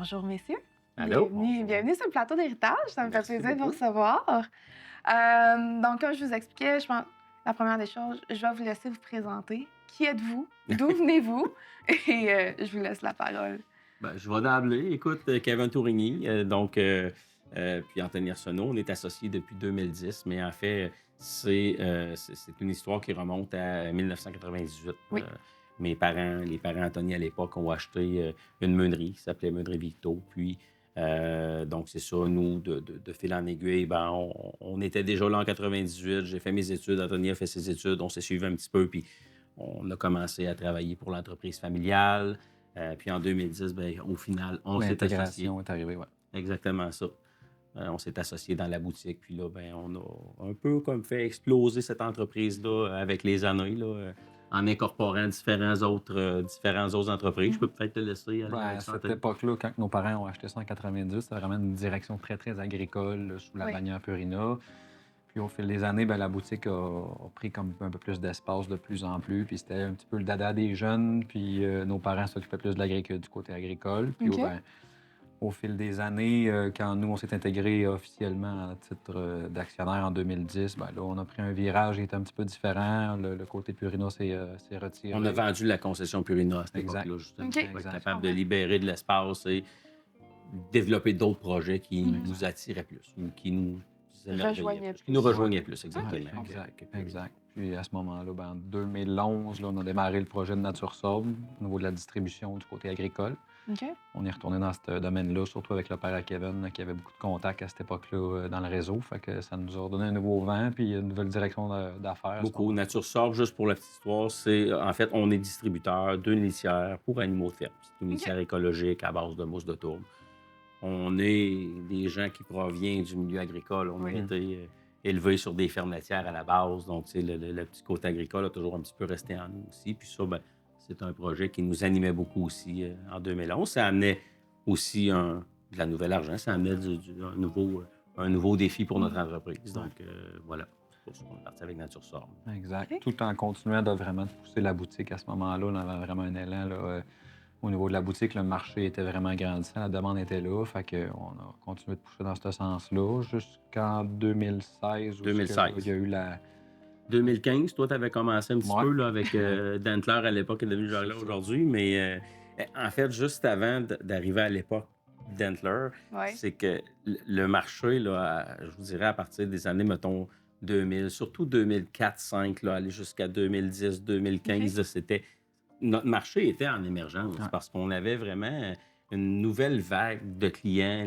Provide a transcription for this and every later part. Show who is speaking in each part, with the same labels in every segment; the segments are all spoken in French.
Speaker 1: Bonjour, messieurs.
Speaker 2: Allô?
Speaker 1: Bienvenue sur le plateau d'héritage. Ça me fait
Speaker 2: Merci
Speaker 1: plaisir de vous
Speaker 2: beaucoup.
Speaker 1: recevoir. Donc, comme je vous expliquais, je pense la première des choses, je vais vous laisser vous présenter. Qui êtes-vous? D'où venez-vous? Et je vous laisse la parole.
Speaker 2: Je vais d'emblée. Écoute, Kevin Tourigny, puis Anthony Arsenault, on est associés depuis 2010, mais en fait, c'est une histoire qui remonte à 1998.
Speaker 1: Oui.
Speaker 2: Mes parents, les parents Anthony à l'époque, ont acheté une meunerie qui s'appelait Meunerie Victo. Puis, donc, c'est ça, nous, de fil en aiguille, on était déjà là en 98. J'ai fait mes études, Anthony a fait ses études, on s'est suivi un petit peu, puis on a commencé à travailler pour l'entreprise familiale. Puis en 2010, au final, on s'est associé.
Speaker 3: L'intégration est arrivée, oui.
Speaker 2: Exactement ça. On s'est associé dans la boutique. Puis là, on a un peu comme fait exploser cette entreprise-là avec les années, là, en incorporant différentes autres entreprises. Je peux peut-être te laisser aller
Speaker 3: À
Speaker 2: avec ça.
Speaker 3: cette époque-là, quand nos parents ont acheté ça en 90, c'était vraiment une direction très, très agricole là, sous la
Speaker 1: Oui.
Speaker 3: bannière Purina. Puis au fil des années, la boutique a pris comme un peu plus d'espace de plus en plus. Puis c'était un petit peu le dada des jeunes. Puis nos parents s'occupaient plus de du côté agricole. Puis
Speaker 1: OK.
Speaker 3: au fil des années, quand nous, on s'est intégrés officiellement à titre d'actionnaire en 2010, là, on a pris un virage qui était un petit peu différent. Le côté Purina s'est retiré.
Speaker 2: On a vendu la concession Purina à cette
Speaker 3: Exact.
Speaker 2: époque-là, justement,
Speaker 1: OK.
Speaker 2: pour être
Speaker 3: Exact.
Speaker 2: capable de libérer de l'espace et développer d'autres projets qui nous attiraient plus ou qui nous
Speaker 1: Rejoignaient
Speaker 2: qui nous
Speaker 1: plus.
Speaker 2: rejoignaient plus, exactement.
Speaker 3: Exact. Puis à ce moment-là, en 2011, là, on a démarré le projet de Nature Sobre au niveau de la distribution du côté agricole.
Speaker 1: OK.
Speaker 3: On est retourné dans ce domaine-là, surtout avec le père à Kevin, qui avait beaucoup de contacts à cette époque-là dans le réseau. Fait que ça nous a redonné un nouveau vent puis une nouvelle direction d'affaires. à ce
Speaker 2: Beaucoup.
Speaker 3: moment-là.
Speaker 2: Nature Sort, juste pour la petite histoire, c'est en fait, on est distributeur d'une litière pour animaux de ferme. C'est une litière écologique à base de mousse de tourbe. On est des gens qui proviennent du milieu agricole. On a
Speaker 1: Oui.
Speaker 2: été élevés sur des fermes laitières à la base. Donc, tu sais, le petit côté agricole a toujours un petit peu resté en nous aussi. Puis ça, c'est un projet qui nous animait beaucoup aussi en 2011. Ça amenait aussi de la nouvelle argent. Ça amenait un nouveau défi pour notre entreprise. Donc, voilà. C'est pour ça qu'on est parti avec Nature Sort.
Speaker 3: Exact.
Speaker 1: OK.
Speaker 3: Tout en continuant de vraiment pousser la boutique à ce moment-là. On avait vraiment un élan. Là, au niveau de la boutique, le marché était vraiment grandissant, la demande était là. Fait qu'on a continué de pousser dans ce sens-là jusqu'en 2016 où
Speaker 2: 2016.
Speaker 3: il y a eu la.
Speaker 2: 2015, toi, tu avais commencé un petit
Speaker 3: Ouais.
Speaker 2: peu là, avec Dentler à l'époque, qui est devenu Jogler aujourd'hui, mais en fait, juste avant d'arriver à l'époque Dentler,
Speaker 1: Ouais.
Speaker 2: c'est que le marché, là, je vous dirais, à partir des années, mettons, 2000, surtout 2004-2005, là, aller jusqu'à 2010-2015,
Speaker 1: OK.
Speaker 2: là, notre marché était en émergence
Speaker 3: Ouais.
Speaker 2: parce qu'on avait vraiment une nouvelle vague de clients.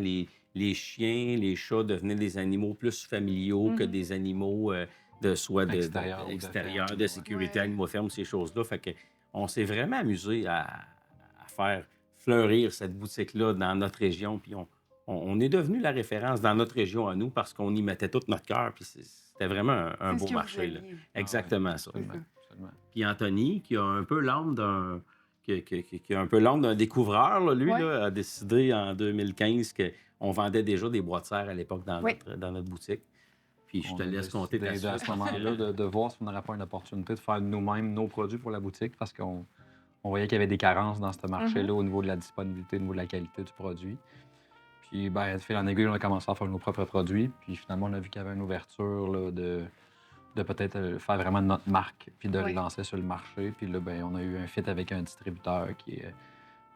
Speaker 2: Les chiens, les chats devenaient des animaux plus familiaux que des animaux soit
Speaker 3: Extérieur ou de
Speaker 2: extérieurs,
Speaker 3: ferme,
Speaker 2: de
Speaker 3: ouais.
Speaker 2: sécurité,
Speaker 1: Ouais.
Speaker 2: animaux fermes, ces choses-là. Fait que on s'est vraiment amusé à faire fleurir cette boutique-là dans notre région. Puis on est devenu la référence dans notre région à nous parce qu'on y mettait tout notre cœur. Puis c'était vraiment un
Speaker 1: C'est
Speaker 2: beau
Speaker 1: ce que
Speaker 2: marché.
Speaker 1: vous
Speaker 2: Là.
Speaker 1: aimiez.
Speaker 2: Exactement ça.
Speaker 3: Absolument. Absolument.
Speaker 2: Puis Anthony, qui a un peu l'âme qui a un peu l'âme d'un découvreur, là, lui,
Speaker 1: Ouais.
Speaker 2: là, a décidé en 2015 qu'on vendait déjà des boîtes de serre à l'époque
Speaker 1: Oui.
Speaker 2: dans notre boutique. Puis je te
Speaker 3: On a
Speaker 2: laisse compter
Speaker 3: décidé
Speaker 2: ta
Speaker 3: à ce moment-là de voir si on n'aurait pas une opportunité de faire nous-mêmes nos produits pour la boutique parce qu'on voyait qu'il y avait des carences dans ce marché-là au niveau de la disponibilité, au niveau de la qualité du produit. Puis, de fil en aiguille, on a commencé à faire nos propres produits. Puis finalement, on a vu qu'il y avait une ouverture là, de peut-être faire vraiment notre marque puis de le
Speaker 1: Oui.
Speaker 3: lancer sur le marché. Puis là, on a eu un fit avec un distributeur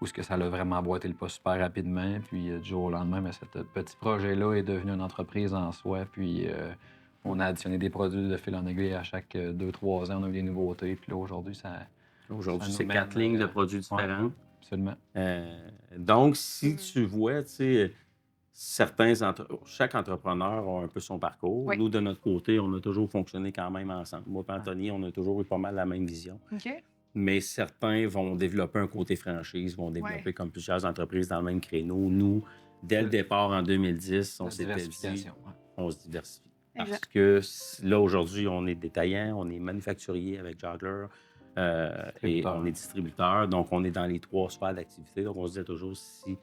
Speaker 3: où ce que ça l'a vraiment boité le pas super rapidement. Puis du jour au lendemain, ce petit projet-là est devenu une entreprise en soi. Puis on a additionné des produits de fil en aiguille à chaque 2-3 ans. On a eu des nouveautés. Puis là, aujourd'hui,
Speaker 2: Aujourd'hui,
Speaker 3: ça
Speaker 2: c'est
Speaker 3: nous
Speaker 2: 4
Speaker 3: mène,
Speaker 2: lignes de produits différents.
Speaker 3: absolument.
Speaker 2: Donc, si tu vois, tu sais, chaque entrepreneur a un peu son parcours.
Speaker 1: Oui.
Speaker 2: Nous, de notre côté, on a toujours fonctionné quand même ensemble. Moi et Anthony, on a toujours eu pas mal la même vision.
Speaker 1: OK.
Speaker 2: Mais certains vont développer un côté franchise, vont développer comme plusieurs entreprises dans le même créneau. Nous, dès le départ en 2010, on
Speaker 3: La
Speaker 2: s'était dit,
Speaker 3: diversification. Ouais.
Speaker 2: on se diversifie. Parce
Speaker 1: Exact.
Speaker 2: que là, aujourd'hui, on est détaillant, on est manufacturier avec Jogler et on est distributeur. Donc, on est dans les 3 sphères d'activité. Donc, on se dit toujours si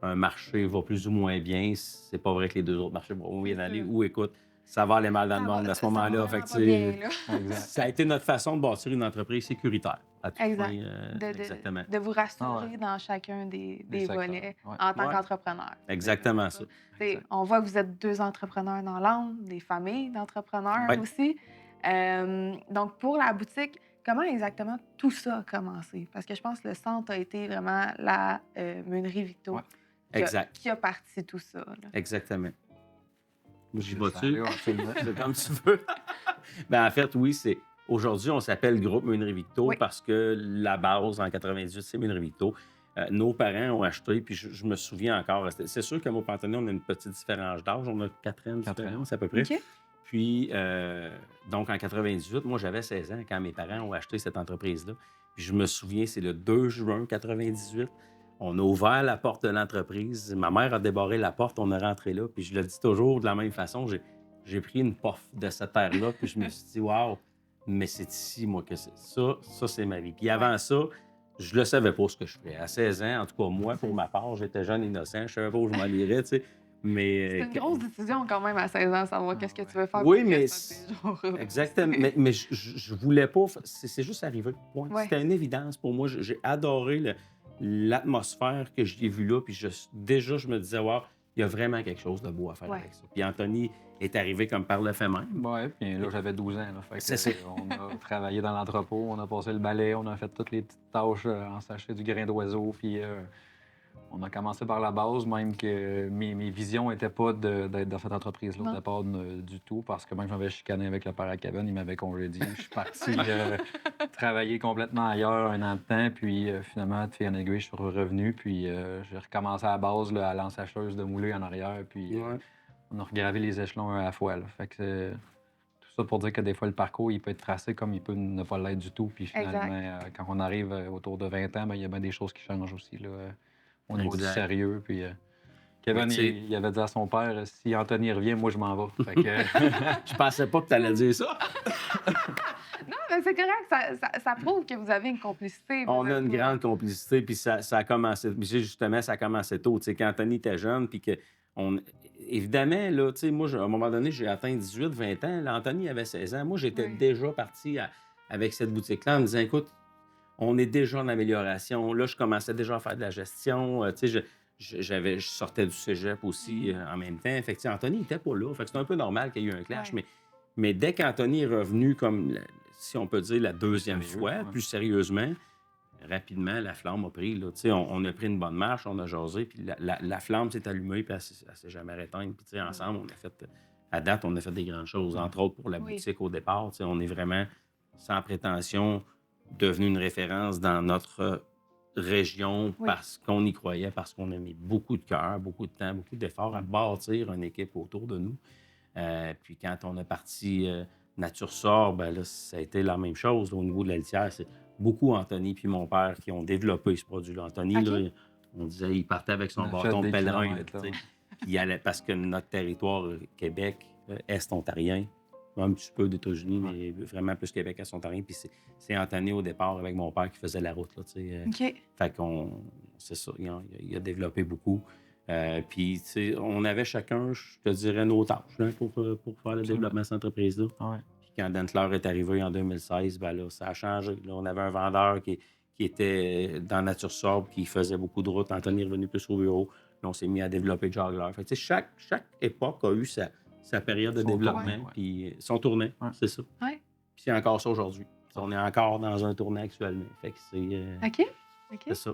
Speaker 2: un marché va plus ou moins bien, c'est pas vrai que les 2 autres marchés vont bien aller. Ou écoute, ça va aller mal dans le
Speaker 1: Ça va-
Speaker 2: monde à ce
Speaker 1: ça va
Speaker 2: moment-là.
Speaker 1: vraiment
Speaker 2: Fait que,
Speaker 1: pas
Speaker 2: tu sais,
Speaker 1: bien, là.
Speaker 3: Exact.
Speaker 2: ça a été notre façon de bâtir une entreprise sécuritaire. À tout
Speaker 1: Exact.
Speaker 2: point,
Speaker 1: De,
Speaker 2: exactement.
Speaker 1: de vous rassurer
Speaker 3: Ah ouais.
Speaker 1: dans chacun des
Speaker 3: secteurs,
Speaker 1: volets
Speaker 3: ouais.
Speaker 1: en tant
Speaker 2: Ouais.
Speaker 1: qu'entrepreneur.
Speaker 2: Exactement ça.
Speaker 1: T'sais,
Speaker 3: Exact.
Speaker 1: on voit que vous êtes 2 entrepreneurs dans l'âme, des familles d'entrepreneurs
Speaker 2: Ouais.
Speaker 1: aussi. Donc, pour la boutique, comment exactement tout ça a commencé? Parce que je pense que le centre a été vraiment la meunerie Victo
Speaker 3: Ouais.
Speaker 2: Exact.
Speaker 1: qui a parti tout ça. Là.
Speaker 2: Exactement. J'y
Speaker 3: C'est
Speaker 2: vas-tu?
Speaker 3: ça, là, absolument.
Speaker 2: C'est comme tu veux. En fait, oui, c'est. Aujourd'hui, on s'appelle Groupe Meunerie Victo
Speaker 1: Oui.
Speaker 2: parce que la base en 98, c'est Meunerie Victo. Nos parents ont acheté, puis je me souviens encore. C'est sûr que moi et Anthony, on a une petite différence d'âge. On a 4 ans de
Speaker 3: 4 ans.
Speaker 2: différence à peu près.
Speaker 1: OK?
Speaker 2: Puis, donc en 98, moi, j'avais 16 ans quand mes parents ont acheté cette entreprise-là. Puis je me souviens, c'est le 2 juin 98. On a ouvert la porte de l'entreprise. Ma mère a débarré la porte, on est rentré là. Puis je le dis toujours de la même façon, j'ai pris une puff de cette terre-là, puis je me suis dit, waouh, mais c'est ici, moi, que c'est ça. Ça, c'est ma vie. Puis avant ça, je le savais pas ce que je ferais. À 16 ans, en tout cas, moi, pour ma part, j'étais jeune, innocent, je savais pas où je m'en irais, tu sais. Mais,
Speaker 1: C'est une grosse décision quand même à 16 ans, savoir qu'est-ce que tu veux faire.
Speaker 2: Oui,
Speaker 1: pour le
Speaker 2: mais
Speaker 1: restant de tes jours.
Speaker 2: exactement. Mais je voulais pas. C'est juste arrivé. Point.
Speaker 1: Ouais.
Speaker 2: C'était une évidence pour moi. J'ai adoré l'atmosphère que j'ai vue là. Puis déjà, je me disais, wow, il y a vraiment quelque chose de beau à faire
Speaker 1: Ouais.
Speaker 2: avec ça. Puis Anthony est arrivé comme par le fait même.
Speaker 3: Ouais, puis là, j'avais 12 ans. Là, fait que,
Speaker 2: C'est ça.
Speaker 3: on a travaillé dans l'entrepôt, on a passé le balai, on a fait toutes les petites tâches en sachet du grain d'oiseau, puis on a commencé par la base, même que mes visions n'étaient pas d'être dans cette entreprise-là
Speaker 1: Non.
Speaker 3: au départ du tout, parce que même j'avais chicané avec le père à cabane, il m'avait congédié. Je suis parti travailler complètement ailleurs un an de temps, puis finalement, de fil en aiguille, je suis revenu, puis j'ai recommencé à la base là, à l'ensacheuse de moulée en arrière, puis
Speaker 2: Ouais.
Speaker 3: on a regravé les échelons un à la fois. Là. Fait que tout ça pour dire que des fois, le parcours, il peut être tracé comme il peut ne pas l'être du tout. Puis finalement, quand on arrive autour de 20 ans, ben, il y a bien des choses qui changent aussi là, au niveau du
Speaker 2: Exact.
Speaker 3: sérieux. Puis Kevin,
Speaker 2: Ouais, tu sais-
Speaker 3: il avait dit à son père, si Anthony revient, moi, je m'en vais. Fait que,
Speaker 2: Je pensais pas que tu allais dire ça.
Speaker 1: Non, mais c'est correct. Ça prouve que vous avez une complicité.
Speaker 2: On
Speaker 1: vous
Speaker 2: a
Speaker 1: êtes
Speaker 2: une
Speaker 1: pas-
Speaker 2: grande complicité, puis ça a commencé. Puis justement, ça a commencé tôt. Tu sais, quand Anthony était jeune, puis que. Évidemment, là, tu sais, moi, à un moment donné, j'ai atteint 18, 20 ans. Là, Anthony avait 16 ans. Moi, j'étais
Speaker 1: Oui.
Speaker 2: déjà parti avec cette boutique-là en me disant, écoute, on est déjà en amélioration. Là, je commençais déjà à faire de la gestion. Tu sais, je sortais du cégep aussi en même temps. Fait que, tu sais, Anthony n'était pas là. Fait que c'est un peu normal qu'il y ait eu un clash.
Speaker 1: Ouais.
Speaker 2: Mais dès qu'Anthony est revenu, comme, si on peut dire, la deuxième
Speaker 3: Sérieux,
Speaker 2: fois,
Speaker 3: ouais.
Speaker 2: plus sérieusement, rapidement, la flamme a pris. Là. Tu sais, on a pris une bonne marche, on a jasé, puis la flamme s'est allumée, puis elle s'est jamais éteinte. Puis, tu sais, ensemble, on a fait, à date, on a fait des grandes choses. Entre autres, pour la
Speaker 1: Oui.
Speaker 2: boutique au départ, tu sais, on est vraiment, sans prétention, devenu une référence dans notre région
Speaker 1: Oui.
Speaker 2: parce qu'on y croyait, parce qu'on a mis beaucoup de cœur, beaucoup de temps, beaucoup d'efforts à bâtir une équipe autour de nous. Puis quand on a parti Nature Sort, ben là, ça a été la même chose au niveau de la litière. C'est beaucoup Anthony puis mon père qui ont développé ce produit-là. Anthony,
Speaker 1: OK.
Speaker 2: là, on disait, il partait avec son
Speaker 3: On a
Speaker 2: bâton
Speaker 3: fait
Speaker 2: de
Speaker 3: des
Speaker 2: pèlerin.
Speaker 3: kilomètres,
Speaker 2: là,
Speaker 3: là,
Speaker 2: tu sais. Puis il allait, parce que notre territoire, Québec, est-ontarien, un petit peu d'États-Unis, mais vraiment plus Québec est-ontarien. Puis c'est Anthony au départ avec mon père qui faisait la route. Là, tu sais.
Speaker 1: OK.
Speaker 2: Fait qu'on, c'est ça, il a développé beaucoup. Puis, tu sais, on avait chacun, je te dirais, nos tâches hein, pour faire le développement de cette entreprise-là.
Speaker 3: ouais.
Speaker 2: Puis quand Dentler est arrivé en 2016, ben là, ça a changé. Là, on avait un vendeur qui était dans Nature Sobre, qui faisait beaucoup de routes. Anthony est revenu plus au bureau. Là, on s'est mis à développer Juggler. Fait que, tu sais, chaque époque a eu sa période de
Speaker 3: Son
Speaker 2: développement,
Speaker 3: tournant, ouais.
Speaker 2: puis son tournant,
Speaker 3: Ouais.
Speaker 2: c'est ça.
Speaker 1: Ouais.
Speaker 2: Puis c'est encore ça aujourd'hui. On est encore dans un tournant actuellement. Fait que
Speaker 1: OK. OK.
Speaker 2: c'est ça.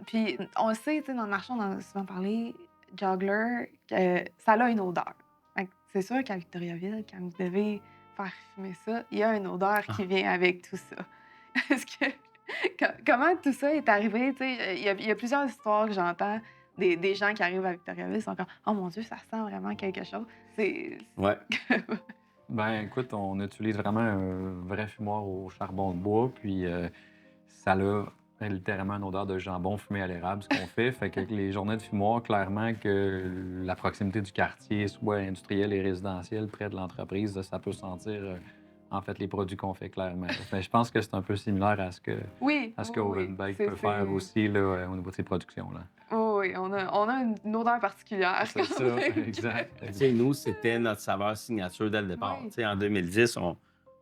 Speaker 1: Puis, on le sait, tu sais, dans le marché, on en a souvent parlé, Juggler, que ça a une odeur. Fait que c'est sûr qu'à Victoriaville, quand vous devez faire fumer ça, il y a une odeur qui vient avec tout ça. Est-ce que... Comment tout ça est arrivé? Tu sais, il y a plusieurs histoires que j'entends des gens qui arrivent à Victoriaville, ils sont comme « Oh mon Dieu, ça sent vraiment quelque chose. » C'est...
Speaker 2: Ouais.
Speaker 3: Ben, écoute, on utilise vraiment un vrai fumoir au charbon de bois, puis ça a littéralement une odeur de jambon fumé à l'érable, ce qu'on fait. Fait que les journées de fumoir, clairement que la proximité du quartier, soit industriel et résidentiel, près de l'entreprise, ça peut sentir, en fait, les produits qu'on fait, clairement. Fait, je pense que c'est un peu similaire à ce que,
Speaker 1: Oui.
Speaker 3: à ce que
Speaker 1: oui,
Speaker 3: Oven Bake
Speaker 1: c'est-
Speaker 3: peut faire
Speaker 1: c'est-
Speaker 3: aussi là, au niveau de ses productions. Là.
Speaker 1: Oh, oui, on a une odeur particulière.
Speaker 3: C'est
Speaker 1: quand
Speaker 3: ça,
Speaker 1: même.
Speaker 3: exact.
Speaker 2: Tu sais, nous, c'était notre saveur signature dès le départ.
Speaker 1: Oui.
Speaker 2: Tu sais, en 2010,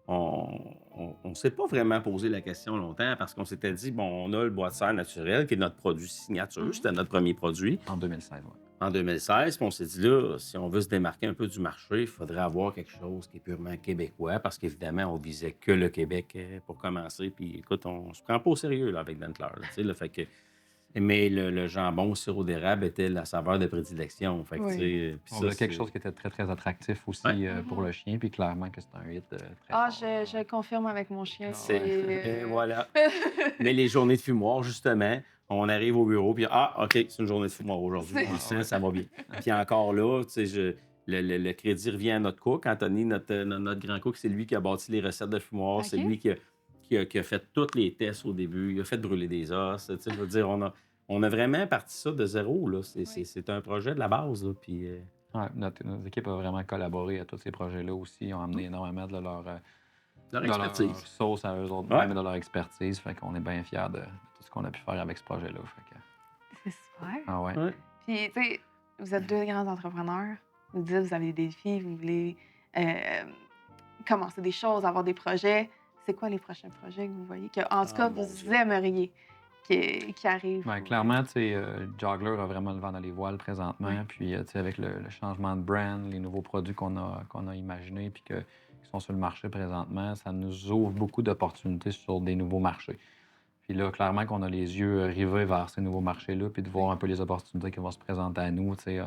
Speaker 2: on s'est pas vraiment posé la question longtemps parce qu'on s'était dit, bon, on a le bois de serre naturel qui est notre produit signature.
Speaker 1: Mhm.
Speaker 2: C'était notre premier produit
Speaker 3: En 2016, oui.
Speaker 2: en 2016. Puis on s'est dit, là, si on veut se démarquer un peu du marché, il faudrait avoir quelque chose qui est purement québécois parce qu'évidemment, on visait que le Québec pour commencer. Puis écoute, on se prend pas au sérieux là, avec Dentler. Là, tu sais, là, fait que... Mais le jambon au sirop d'érable était la saveur de prédilection. Fait que,
Speaker 1: Oui.
Speaker 2: tu sais, puis
Speaker 3: On
Speaker 2: ça,
Speaker 3: voulait quelque
Speaker 2: c'est-
Speaker 3: chose qui était très, très attractif aussi
Speaker 2: Ouais.
Speaker 3: pour le chien, puis clairement que c'est un hit très
Speaker 1: Ah,
Speaker 3: fort.
Speaker 1: je confirme avec mon chien.
Speaker 3: Ah ouais.
Speaker 2: Et voilà. Mais les journées de fumoir, justement, on arrive au bureau, puis OK, c'est une journée de fumoir aujourd'hui.
Speaker 1: C'est-
Speaker 2: On le sent, ça va bien. Puis encore là, tu sais, le crédit revient à notre cook. Anthony, notre grand cook, c'est lui qui a bâti les recettes de fumoir. C'est
Speaker 1: OK.
Speaker 2: lui qui a fait tous les tests au début. Il a fait brûler des os. Tu sais, je veux dire, on a vraiment parti ça de zéro. Là. C'est un projet de la base. Là, puis,
Speaker 3: Ouais, notre équipe a vraiment collaboré à tous ces projets-là aussi. Ils ont amené énormément de
Speaker 2: leur
Speaker 3: leur
Speaker 2: expertise.
Speaker 3: sauce à eux autres,
Speaker 2: Ouais.
Speaker 3: même de leur expertise. Fait qu'on est bien fiers de tout ce qu'on a pu faire avec ce projet-là. Fait que...
Speaker 1: C'est super.
Speaker 3: Ah ouais.
Speaker 2: Ouais.
Speaker 1: Puis, tu sais, vous êtes deux grands entrepreneurs. Vous dites, vous avez des défis, vous voulez commencer des choses, avoir des projets. C'est quoi les prochains projets que vous voyez? Que, en tout cas,
Speaker 2: mon
Speaker 1: vous
Speaker 2: Dieu.
Speaker 1: aimeriez qui arrivent?
Speaker 3: Ben, clairement, tu sais, Joggler a vraiment le vent dans les voiles présentement.
Speaker 1: Oui.
Speaker 3: Puis, tu sais, avec le changement de brand, les nouveaux produits qu'on a imaginés puis qui sont sur le marché présentement, ça nous ouvre beaucoup d'opportunités sur des nouveaux marchés. Puis là, clairement qu'on a les yeux rivés vers ces nouveaux marchés-là puis de voir un peu les opportunités qui vont se présenter à nous. Tu sais,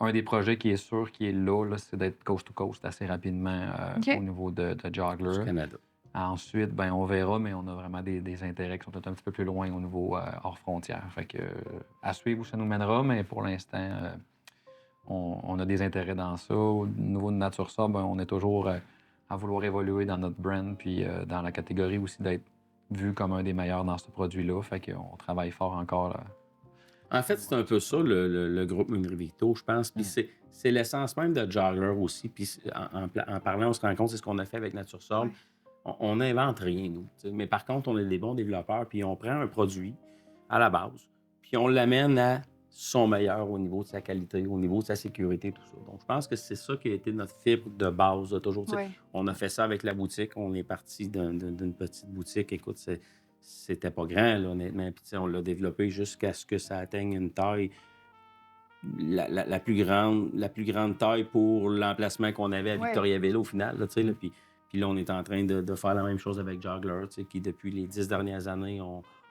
Speaker 3: un des projets qui est sûr, qui est là, c'est d'être coast to coast assez rapidement
Speaker 1: OK.
Speaker 3: au niveau de
Speaker 2: Du
Speaker 3: Joggler.
Speaker 2: Canada.
Speaker 3: Ensuite, ben, on verra, mais on a vraiment des intérêts qui sont peut-être un petit peu plus loin au niveau hors frontières. Fait que, à suivre où ça nous mènera, mais pour l'instant, on a des intérêts dans ça. Au niveau de NatureSob, ben, on est toujours à vouloir évoluer dans notre brand, puis dans la catégorie aussi d'être vu comme un des meilleurs dans ce produit-là. Fait qu'on travaille fort encore. Là.
Speaker 2: En fait, c'est un peu ça, le groupe Meunerie Victo, je pense. Puis c'est l'essence même de Joggler aussi. Puis en parlant, on se rend compte, c'est ce qu'on a fait avec NatureSob.
Speaker 1: Ouais.
Speaker 2: On n'invente rien, nous. T'sais. Mais par contre, on est des bons développeurs, puis on prend un produit à la base, puis on l'amène à son meilleur au niveau de sa qualité, au niveau de sa sécurité, tout ça. Donc, je pense que c'est ça qui a été notre fibre de base, là, toujours. T'sais.
Speaker 1: Oui.
Speaker 2: On a fait ça avec la boutique. On est parti d'une petite boutique. Écoute, c'était pas grand, là, honnêtement. Puis, tu sais, on l'a développé jusqu'à ce que ça atteigne une taille, la plus grande taille pour l'emplacement qu'on avait à
Speaker 1: Ouais.
Speaker 2: Victoriaville au final. Là, tu sais, là. Puis là, on est en train de faire la même chose avec Joggler, tu sais, qui, depuis les 10 dernières années,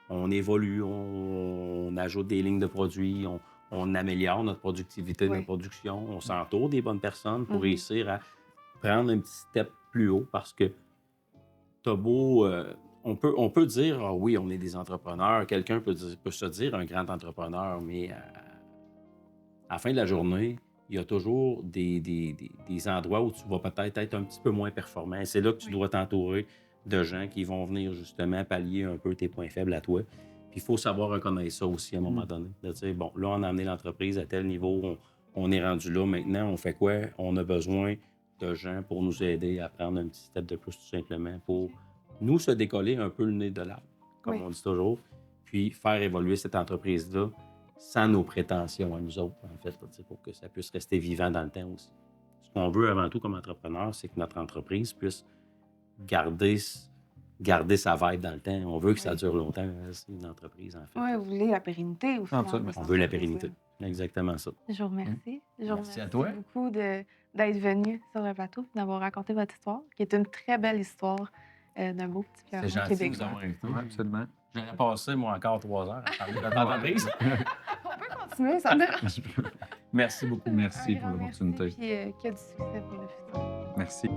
Speaker 2: on évolue, on ajoute des lignes de produits, on améliore notre productivité,
Speaker 1: Oui.
Speaker 2: notre production, on s'entoure des bonnes personnes pour
Speaker 1: Mhm.
Speaker 2: réussir à prendre un petit step plus haut parce que t'as beau... on peut dire, ah oui, on est des entrepreneurs. Quelqu'un peut se dire un grand entrepreneur, mais à la fin de la journée, il y a toujours des endroits où tu vas peut-être être un petit peu moins performant. Et c'est là que tu
Speaker 1: Oui.
Speaker 2: dois t'entourer de gens qui vont venir justement pallier un peu tes points faibles à toi. Puis il faut savoir reconnaître ça aussi à un moment donné. De dire, bon, là, on a amené l'entreprise à tel niveau, on est rendu là. Maintenant, on fait quoi? On a besoin de gens pour nous aider à prendre un petit step de plus, tout simplement, pour nous se décoller un peu le nez de l'arbre, comme
Speaker 1: Oui.
Speaker 2: on dit toujours, puis faire évoluer cette entreprise-là sans nos prétentions à nous autres, en fait, là, pour que ça puisse rester vivant dans le temps aussi. Ce qu'on veut avant tout comme entrepreneur, c'est que notre entreprise puisse garder sa vibe dans le temps. On veut que ça
Speaker 1: Oui.
Speaker 2: dure longtemps, c'est une entreprise, en fait.
Speaker 1: Oui, vous voulez la pérennité au final.
Speaker 3: Absolument.
Speaker 1: de cette
Speaker 2: On veut la
Speaker 1: entreprise-là.
Speaker 2: pérennité. Exactement ça.
Speaker 1: Je vous remercie. Je vous
Speaker 2: Merci à
Speaker 1: remercie
Speaker 2: toi.
Speaker 1: beaucoup d'être venu sur le plateau et d'avoir raconté votre histoire, qui est une très belle histoire d'un beau petit
Speaker 2: C'est
Speaker 1: fleuron
Speaker 2: gentil de nous
Speaker 1: québécois.
Speaker 2: avoir invités.
Speaker 3: Ouais, absolument.
Speaker 2: J'aurais passé, moi, encore 3 heures à parler de notre entreprise.
Speaker 1: On peut continuer, ça me dérange pas.
Speaker 2: Merci beaucoup.
Speaker 3: Merci
Speaker 1: Un
Speaker 3: pour
Speaker 1: grand
Speaker 3: l'opportunité.
Speaker 1: merci, puis qu'il y a du succès pour le futur.
Speaker 3: Merci.